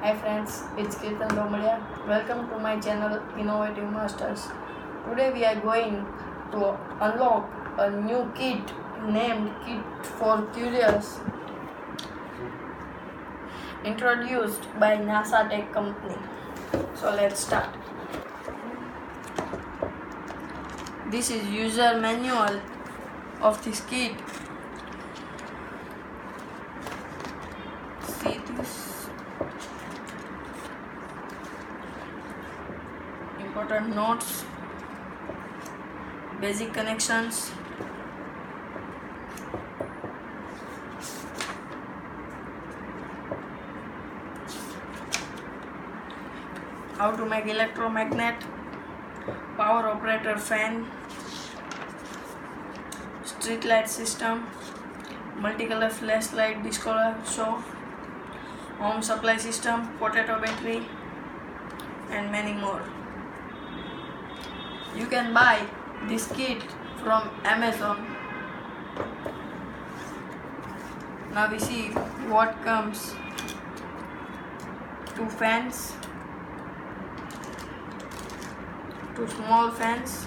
Hi friends, it's Kirtan domadiya. Welcome to my channel Innovative Masters. Today we are going to unlock a new kit named Kit4curious, introduced by NASA Tech Company. So let's start. This is user manual of this kit. See this. Important notes, basic connections, how to make electromagnet, power operator fan, street light system, multicolor flashlight disco show, home supply system, potato battery, and many more. You can buy this kit from Amazon. Now we see what comes. 2 fans, 2 small fans,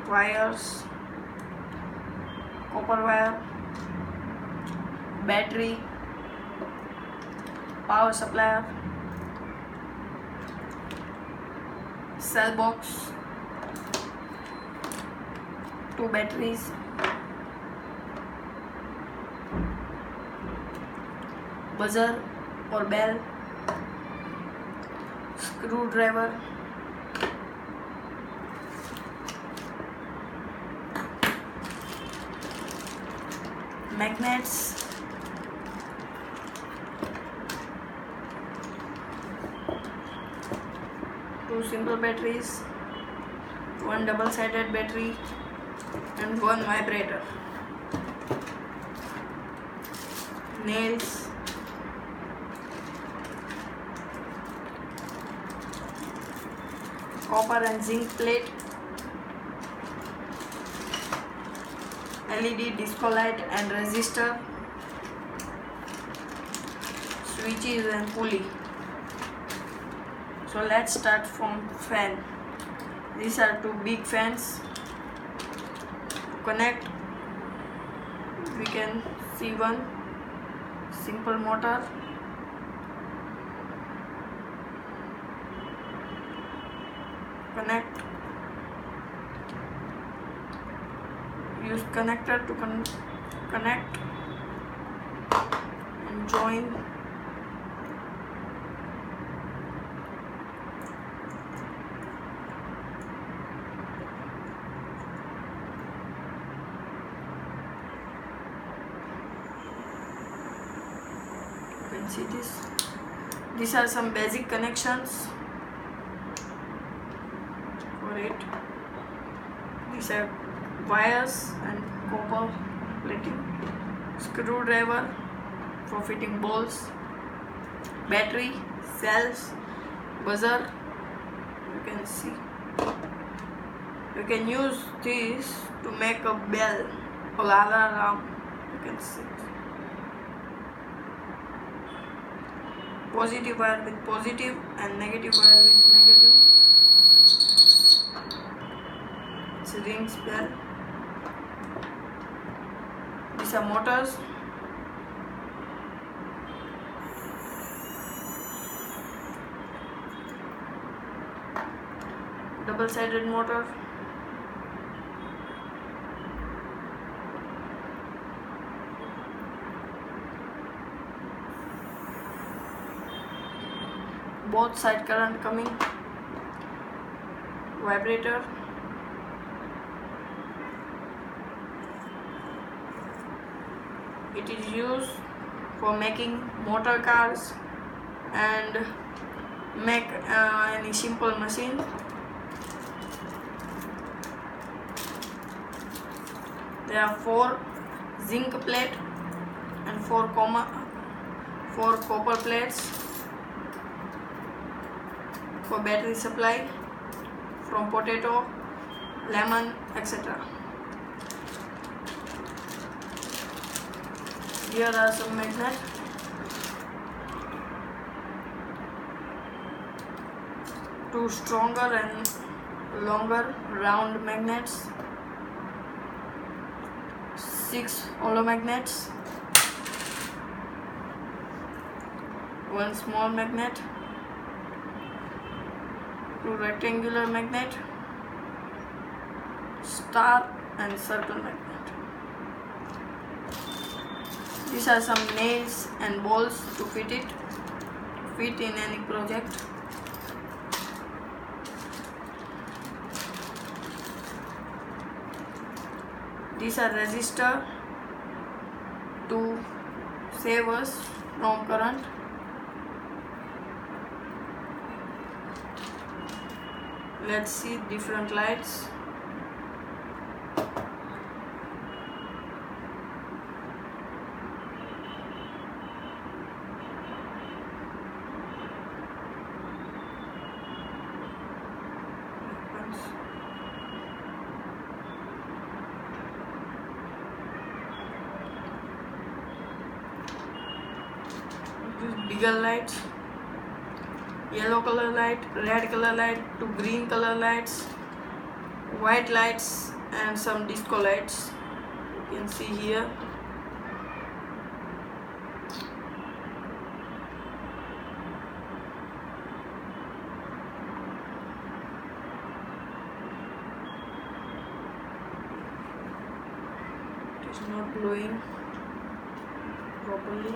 wires, copper wire, battery, power supply, cell box, 2 batteries, buzzer or bell, screwdriver, magnets, two simple batteries, 1 double-sided battery, and 1 vibrator, nails, copper and zinc plate, LED disco light and resistor, switches and pulley. So let's start from fan. These are 2 big fans. Connect. We can see one simple motor. Connect. Use connector to connect and join. You can see this. These are some basic connections for it. These are wires and copper plating, screwdriver for fitting bolts, battery, cells, buzzer. You can see. You can use this to make a bell or alarm. You can see. Positive wire with positive and negative wire with negative. It's a rings bell. These are motors. Double-sided motor. Both side current coming. Vibrator. It is used for making motor cars and make any simple machine. There are 4 zinc plate and 4 copper plates for battery supply from potato, lemon, etc. Here are some magnets. Two stronger and longer round magnets. 6 hollow magnets. One small magnet. 2 rectangular magnet. Star and circle magnet. These are some nails and balls to fit in any project. These are resistors to save us from current. Let's see different lights. Bigger lights, yellow color light, red color light, 2 green color lights, white lights, and some disco lights. You can see here. It is not glowing properly.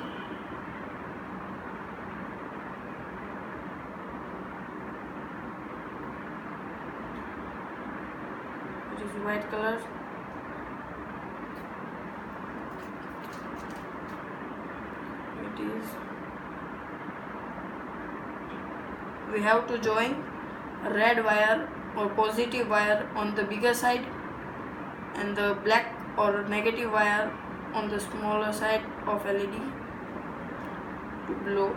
It is white color. It is. We have to join a red wire or positive wire on the bigger side and the black or negative wire on the smaller side of LED to glow.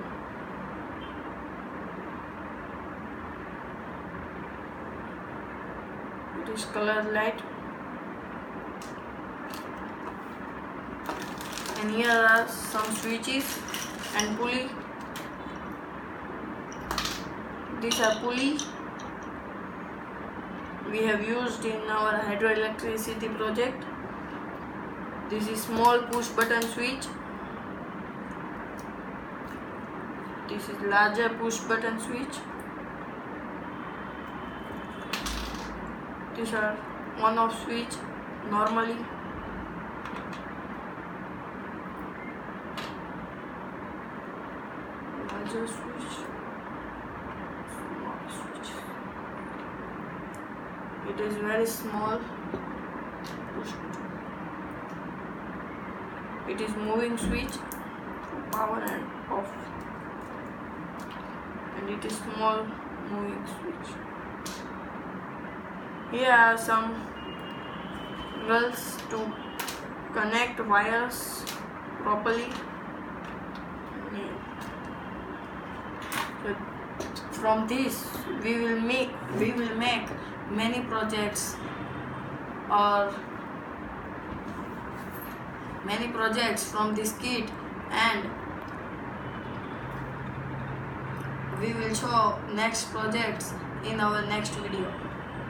It is colored light, and here are some switches and pulley. These are pulley we have used in our hydroelectricity project. This is small push button switch. This is larger push button switch. These are on-off switch normally. Larger switch, small switch. It is very small. It is moving switch, power and off, and it is small moving switch. Here are some wells to connect wires properly. So from this we will make many projects from this kit, and we will show next projects in our next video.